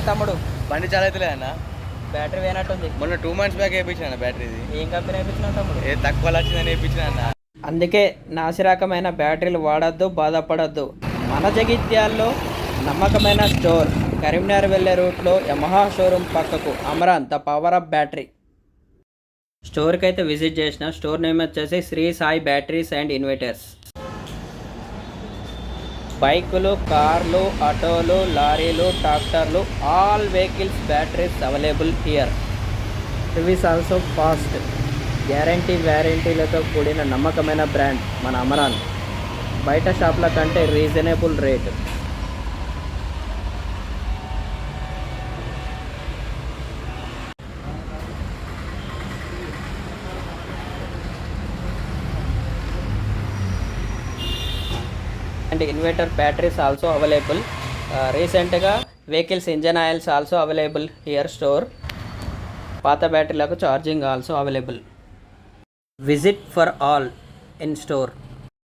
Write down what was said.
తమ్ముడు? బండి చాలా అవుతలే అన్న. బ్యాటరీ పోయినట్టుంది. మొన్న 2 months బ్యాక్ వేయించిన బ్యాటరీది. ఏం కంపెనీ వేయించినావు తమ్ముడు? తక్కువ వచ్చిందని వేయించిన అన్న. అందుకే నాసిరకమైన బ్యాటరీలు వాడద్దు, బాధపడద్దు. మన జగిత్యాల్లో నమ్మకమైన స్టోర్ కరీంనగర్ వెళ్ళే రూట్లో యమహా షోరూమ్ పక్కకు Amaron the power of battery స్టోర్కి అయితే విజిట్ చేసిన. స్టోర్ నేమ్ వచ్చేసి Shri Sai batteries and inverters. బైకులు, కార్లు, ఆటోలు, లారీలు, ట్రాక్టర్లు, all vehicles batteries available here. Service also fast. Guarantee వ్యారంటీలతో కూడిన నమ్మకమైన బ్రాండ్ మన అమరాన్. బయట షాప్ల కంటే reasonable rate. And inverter batteries also available. రీసెంట్గా vehicles engine oils also available here store. పాత బ్యాటరీలకు charging also available. Visit for all in store.